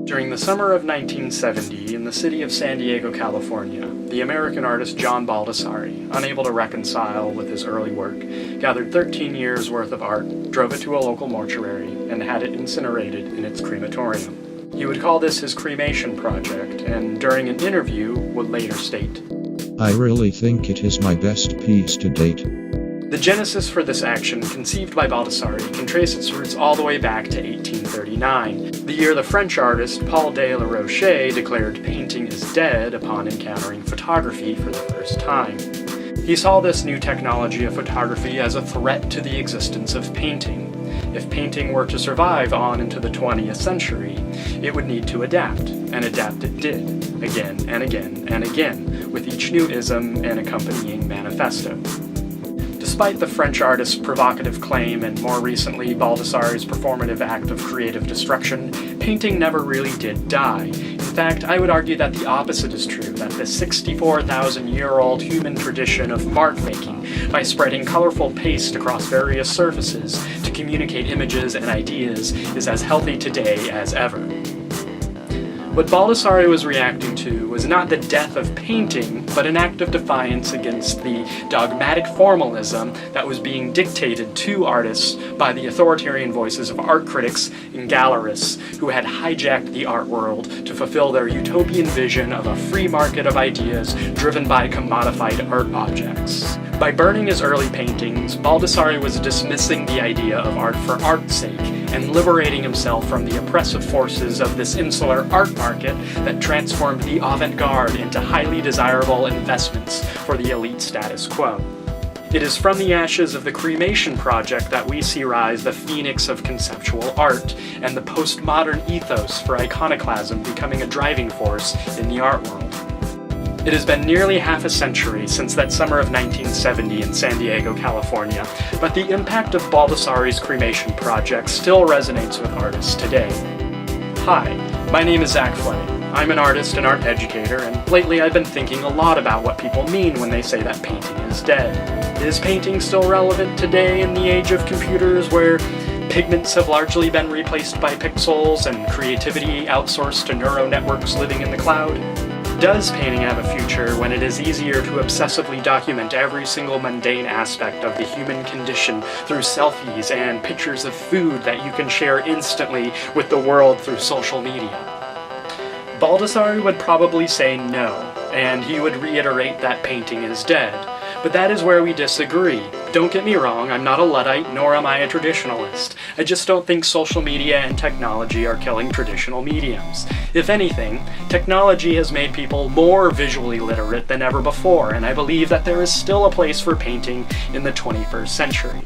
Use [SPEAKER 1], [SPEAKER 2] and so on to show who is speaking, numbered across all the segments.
[SPEAKER 1] During the summer of 1970, in the city of San Diego, California, the American artist John Baldessari, unable to reconcile with his early work, gathered 13 years' worth of art, drove it to a local mortuary, and had it incinerated in its crematorium. He would call this his cremation project, and during an interview would later state,
[SPEAKER 2] "I really think it is my best piece to date."
[SPEAKER 1] The genesis for this action, conceived by Baldessari, can trace its roots all the way back to 1839, the year the French artist Paul de la Roche declared painting is dead upon encountering photography for the first time. He saw this new technology of photography as a threat to the existence of painting. If painting were to survive on into the 20th century, it would need to adapt, and adapt it did, again and again and again, with each new ism and accompanying manifesto. Despite the French artist's provocative claim and more recently Baldessari's performative act of creative destruction, painting never really did die. In fact, I would argue that the opposite is true, that the 64,000-year-old human tradition of mark making, by spreading colorful paste across various surfaces to communicate images and ideas, is as healthy today as ever. What Baldessari was reacting to was not the death of painting, but an act of defiance against the dogmatic formalism that was being dictated to artists by the authoritarian voices of art critics and gallerists who had hijacked the art world to fulfill their utopian vision of a free market of ideas driven by commodified art objects. By burning his early paintings, Baldessari was dismissing the idea of art for art's sake and liberating himself from the oppressive forces of this insular art market that transformed the avant-garde into highly desirable investments for the elite status quo. It is from the ashes of the cremation project that we see rise the phoenix of conceptual art and the postmodern ethos for iconoclasm becoming a driving force in the art world. It has been nearly half a century since that summer of 1970 in San Diego, California, but the impact of Baldessari's cremation project still resonates with artists today. Hi, my name is Zach Flay. I'm an artist and art educator, and lately I've been thinking a lot about what people mean when they say that painting is dead. Is painting still relevant today in the age of computers where pigments have largely been replaced by pixels and creativity outsourced to neural networks living in the cloud? Does painting have a future when it is easier to obsessively document every single mundane aspect of the human condition through selfies and pictures of food that you can share instantly with the world through social media? Baldessari would probably say no, and he would reiterate that painting is dead. But that is where we disagree. Don't get me wrong, I'm not a Luddite, nor am I a traditionalist. I just don't think social media and technology are killing traditional mediums. If anything, technology has made people more visually literate than ever before, and I believe that there is still a place for painting in the 21st century.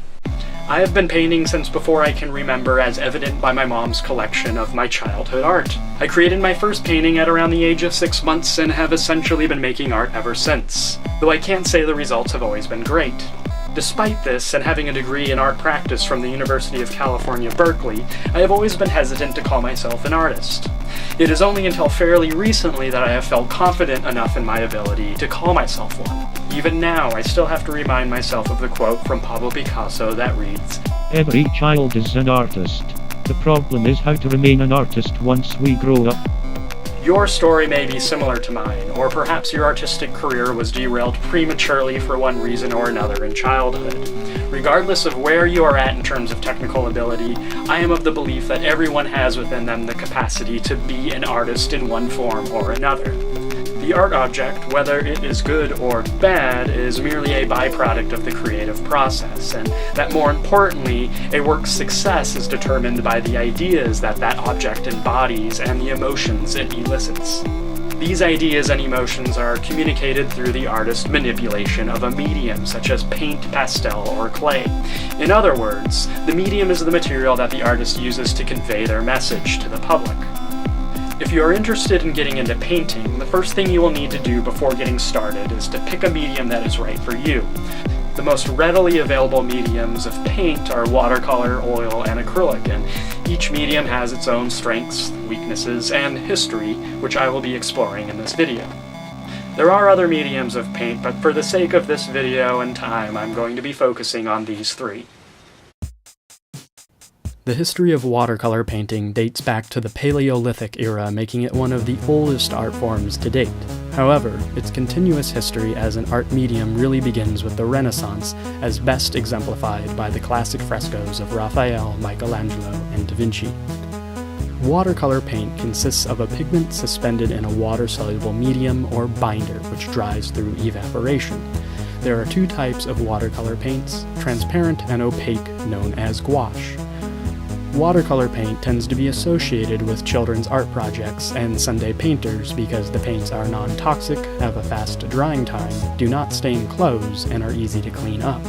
[SPEAKER 1] I have been painting since before I can remember, as evident by my mom's collection of my childhood art. I created my first painting at around the age of 6 months and have essentially been making art ever since, though I can't say the results have always been great. Despite this, and having a degree in art practice from the University of California, Berkeley, I have always been hesitant to call myself an artist. It is only until fairly recently that I have felt confident enough in my ability to call myself one. Even now, I still have to remind myself of the quote from Pablo Picasso that reads,
[SPEAKER 3] "Every child is an artist. The problem is how to remain an artist once we grow up."
[SPEAKER 1] Your story may be similar to mine, or perhaps your artistic career was derailed prematurely for one reason or another in childhood. Regardless of where you are at in terms of technical ability, I am of the belief that everyone has within them the capacity to be an artist in one form or another. The art object, whether it is good or bad, is merely a byproduct of the creative process, and that more importantly, a work's success is determined by the ideas that that object embodies and the emotions it elicits. These ideas and emotions are communicated through the artist's manipulation of a medium such as paint, pastel, or clay. In other words, the medium is the material that the artist uses to convey their message to the public. If you are interested in getting into painting, the first thing you will need to do before getting started is to pick a medium that is right for you. The most readily available mediums of paint are watercolor, oil, and acrylic, and each medium has its own strengths, weaknesses, and history, which I will be exploring in this video. There are other mediums of paint, but for the sake of this video and time, I'm going to be focusing on these three. The history of watercolor painting dates back to the Paleolithic era, making it one of the oldest art forms to date. However, its continuous history as an art medium really begins with the Renaissance, as best exemplified by the classic frescoes of Raphael, Michelangelo, and Da Vinci. Watercolor paint consists of a pigment suspended in a water-soluble medium or binder which dries through evaporation. There are two types of watercolor paints, transparent and opaque, known as gouache. Watercolor paint tends to be associated with children's art projects and Sunday painters because the paints are non-toxic, have a fast drying time, do not stain clothes, and are easy to clean up.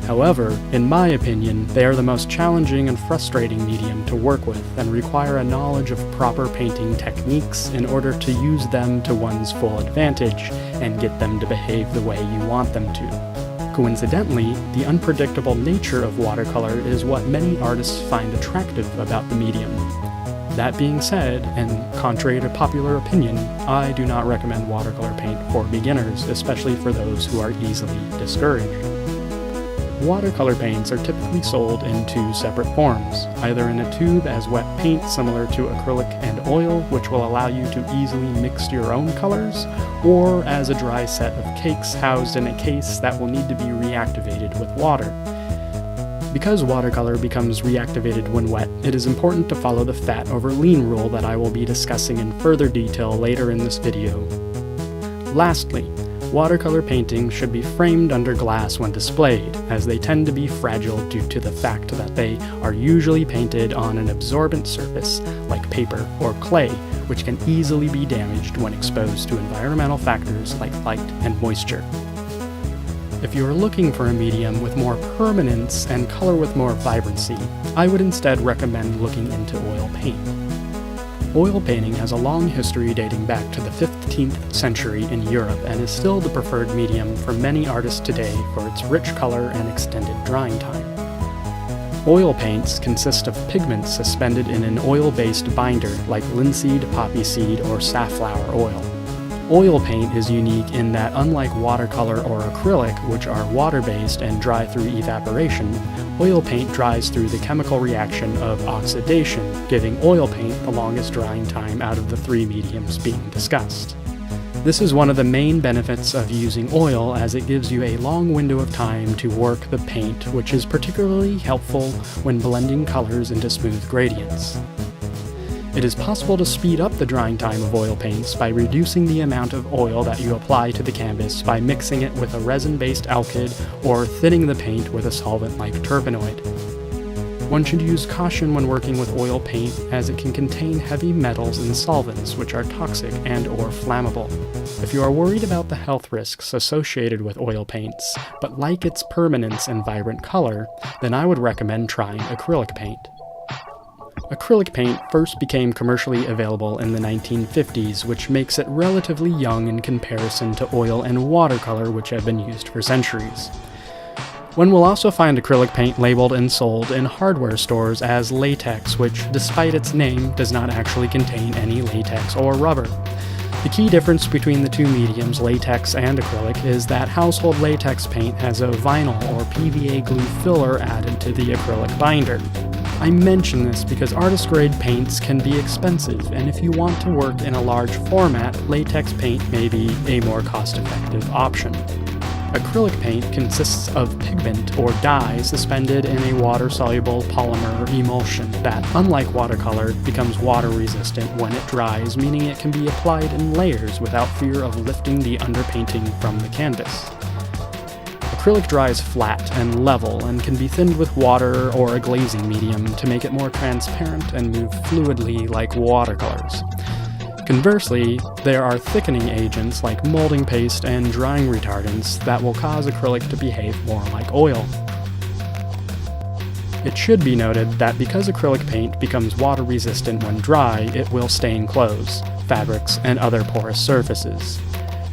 [SPEAKER 1] However, in my opinion, they are the most challenging and frustrating medium to work with and require a knowledge of proper painting techniques in order to use them to one's full advantage and get them to behave the way you want them to. Coincidentally, the unpredictable nature of watercolor is what many artists find attractive about the medium. That being said, and contrary to popular opinion, I do not recommend watercolor paint for beginners, especially for those who are easily discouraged. Watercolor paints are typically sold in two separate forms, either in a tube as wet paint similar to acrylic and oil, which will allow you to easily mix your own colors, or as a dry set of cakes housed in a case that will need to be reactivated with water. Because watercolor becomes reactivated when wet, it is important to follow the fat over lean rule that I will be discussing in further detail later in this video. Lastly, watercolor paintings should be framed under glass when displayed, as they tend to be fragile due to the fact that they are usually painted on an absorbent surface like paper or clay, which can easily be damaged when exposed to environmental factors like light and moisture. If you are looking for a medium with more permanence and color with more vibrancy, I would instead recommend looking into oil paint. Oil painting has a long history dating back to the 15th century in Europe and is still the preferred medium for many artists today for its rich color and extended drying time. Oil paints consist of pigments suspended in an oil-based binder like linseed, poppy seed, or safflower oil. Oil paint is unique in that, unlike watercolor or acrylic, which are water-based and dry through evaporation, oil paint dries through the chemical reaction of oxidation, giving oil paint the longest drying time out of the three mediums being discussed. This is one of the main benefits of using oil, as it gives you a long window of time to work the paint, which is particularly helpful when blending colors into smooth gradients. It is possible to speed up the drying time of oil paints by reducing the amount of oil that you apply to the canvas by mixing it with a resin-based alkyd or thinning the paint with a solvent like terpenoid. One should use caution when working with oil paint, as it can contain heavy metals and solvents which are toxic and or flammable. If you are worried about the health risks associated with oil paints, but like its permanence and vibrant color, then I would recommend trying acrylic paint. Acrylic paint first became commercially available in the 1950s, which makes it relatively young in comparison to oil and watercolor, which have been used for centuries. One will also find acrylic paint labeled and sold in hardware stores as latex, which, despite its name, does not actually contain any latex or rubber. The key difference between the two mediums, latex and acrylic, is that household latex paint has a vinyl or PVA glue filler added to the acrylic binder. I mention this because artist-grade paints can be expensive, and if you want to work in a large format, latex paint may be a more cost-effective option. Acrylic paint consists of pigment or dye suspended in a water-soluble polymer emulsion that, unlike watercolor, becomes water-resistant when it dries, meaning it can be applied in layers without fear of lifting the underpainting from the canvas. Acrylic dries flat and level and can be thinned with water or a glazing medium to make it more transparent and move fluidly like watercolors. Conversely, there are thickening agents like molding paste and drying retardants that will cause acrylic to behave more like oil. It should be noted that because acrylic paint becomes water-resistant when dry, it will stain clothes, fabrics, and other porous surfaces.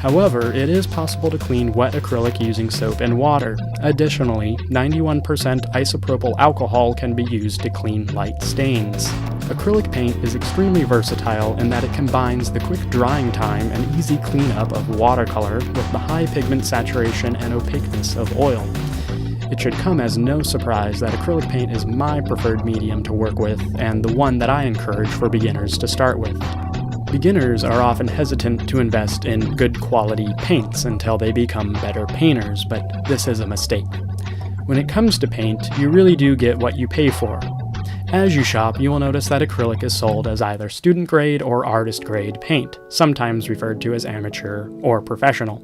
[SPEAKER 1] However, it is possible to clean wet acrylic using soap and water. Additionally, 91% isopropyl alcohol can be used to clean light stains. Acrylic paint is extremely versatile in that it combines the quick drying time and easy cleanup of watercolor with the high pigment saturation and opaqueness of oil. It should come as no surprise that acrylic paint is my preferred medium to work with, and the one that I encourage for beginners to start with. Beginners are often hesitant to invest in good quality paints until they become better painters, but this is a mistake. When it comes to paint, you really do get what you pay for. As you shop, you will notice that acrylic is sold as either student grade or artist grade paint, sometimes referred to as amateur or professional.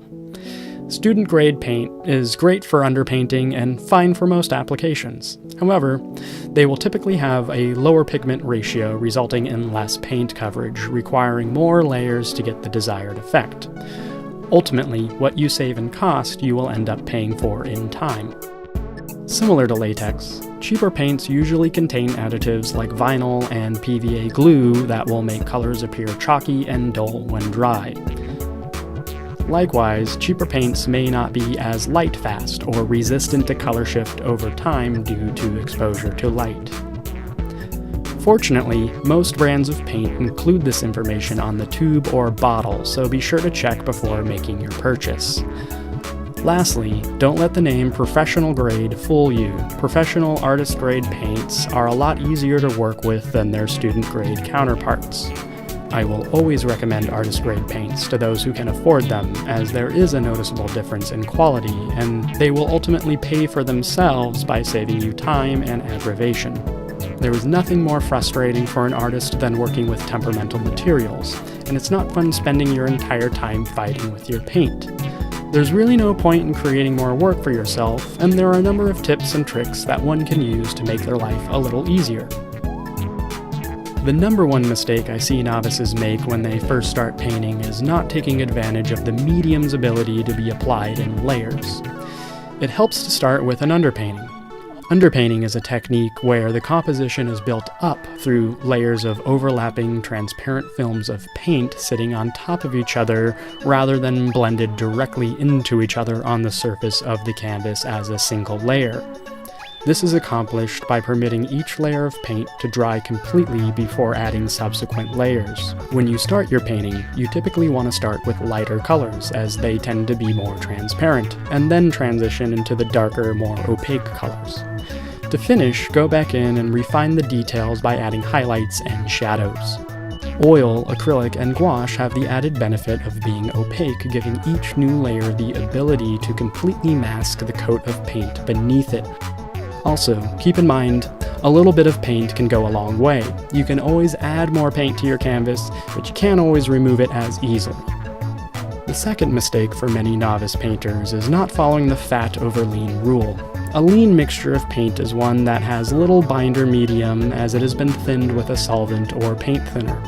[SPEAKER 1] Student grade paint is great for underpainting and fine for most applications. However, they will typically have a lower pigment ratio, resulting in less paint coverage, requiring more layers to get the desired effect. Ultimately, what you save in cost, you will end up paying for in time. Similar to latex, cheaper paints usually contain additives like vinyl and PVA glue that will make colors appear chalky and dull when dry. Likewise, cheaper paints may not be as light-fast or resistant to color shift over time due to exposure to light. Fortunately, most brands of paint include this information on the tube or bottle, so be sure to check before making your purchase. Lastly, don't let the name professional grade fool you. Professional artist grade paints are a lot easier to work with than their student grade counterparts. I will always recommend artist grade paints to those who can afford them, as there is a noticeable difference in quality, and they will ultimately pay for themselves by saving you time and aggravation. There is nothing more frustrating for an artist than working with temperamental materials, and it's not fun spending your entire time fighting with your paint. There's really no point in creating more work for yourself, and there are a number of tips and tricks that one can use to make their life a little easier. The number one mistake I see novices make when they first start painting is not taking advantage of the medium's ability to be applied in layers. It helps to start with an underpainting. Underpainting is a technique where the composition is built up through layers of overlapping transparent films of paint sitting on top of each other rather than blended directly into each other on the surface of the canvas as a single layer. This is accomplished by permitting each layer of paint to dry completely before adding subsequent layers. When you start your painting, you typically want to start with lighter colors, as they tend to be more transparent, and then transition into the darker, more opaque colors. To finish, go back in and refine the details by adding highlights and shadows. Oil, acrylic, and gouache have the added benefit of being opaque, giving each new layer the ability to completely mask the coat of paint beneath it. Also, keep in mind, a little bit of paint can go a long way. You can always add more paint to your canvas, but you can't always remove it as easily. The second mistake for many novice painters is not following the fat over lean rule. A lean mixture of paint is one that has little binder medium, as it has been thinned with a solvent or paint thinner.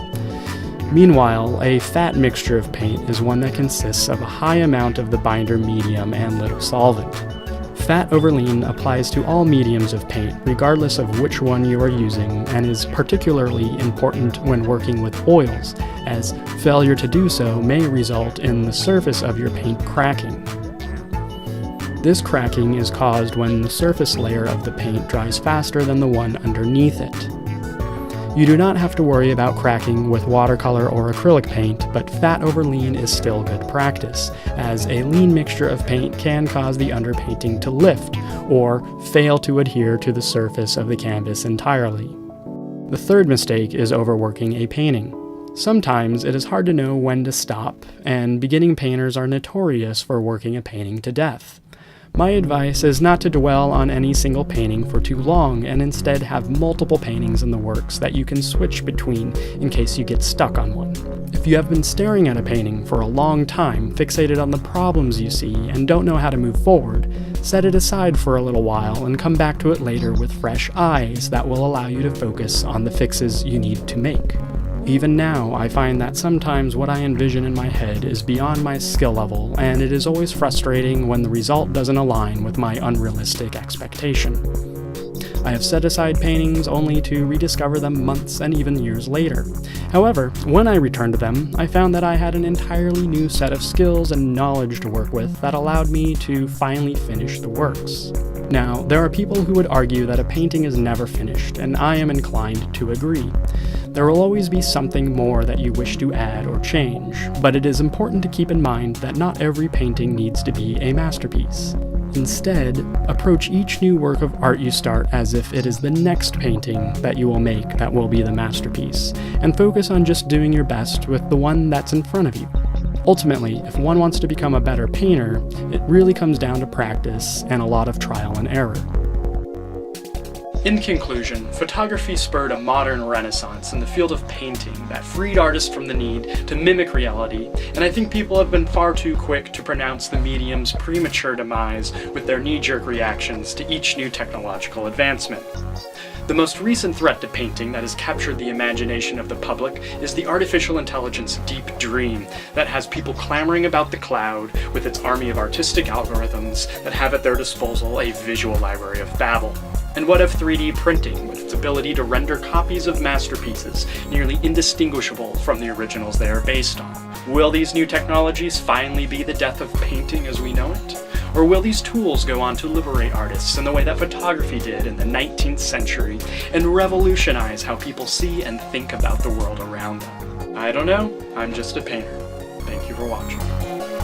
[SPEAKER 1] Meanwhile, a fat mixture of paint is one that consists of a high amount of the binder medium and little solvent. Fat over lean applies to all mediums of paint, regardless of which one you are using, and is particularly important when working with oils, as failure to do so may result in the surface of your paint cracking. This cracking is caused when the surface layer of the paint dries faster than the one underneath it. You do not have to worry about cracking with watercolor or acrylic paint, but fat over lean is still good practice, as a lean mixture of paint can cause the underpainting to lift, or fail to adhere to the surface of the canvas entirely. The third mistake is overworking a painting. Sometimes it is hard to know when to stop, and beginning painters are notorious for working a painting to death. My advice is not to dwell on any single painting for too long, and instead have multiple paintings in the works that you can switch between in case you get stuck on one. If you have been staring at a painting for a long time, fixated on the problems you see, and don't know how to move forward, set it aside for a little while and come back to it later with fresh eyes that will allow you to focus on the fixes you need to make. Even now, I find that sometimes what I envision in my head is beyond my skill level, and it is always frustrating when the result doesn't align with my unrealistic expectation. I have set aside paintings only to rediscover them months and even years later. However, when I returned to them, I found that I had an entirely new set of skills and knowledge to work with that allowed me to finally finish the works. Now, there are people who would argue that a painting is never finished, and I am inclined to agree. There will always be something more that you wish to add or change, but it is important to keep in mind that not every painting needs to be a masterpiece. Instead, approach each new work of art you start as if it is the next painting that you will make that will be the masterpiece, and focus on just doing your best with the one that's in front of you. Ultimately, if one wants to become a better painter, it really comes down to practice and a lot of trial and error. In conclusion, photography spurred a modern renaissance in the field of painting that freed artists from the need to mimic reality, and I think people have been far too quick to pronounce the medium's premature demise with their knee-jerk reactions to each new technological advancement. The most recent threat to painting that has captured the imagination of the public is the artificial intelligence deep dream that has people clamoring about the cloud with its army of artistic algorithms that have at their disposal a visual library of babble. And what of 3D printing, with its ability to render copies of masterpieces nearly indistinguishable from the originals they are based on? Will these new technologies finally be the death of painting as we know it? Or will these tools go on to liberate artists in the way that photography did in the 19th century and revolutionize how people see and think about the world around them? I don't know, I'm just a painter. Thank you for watching.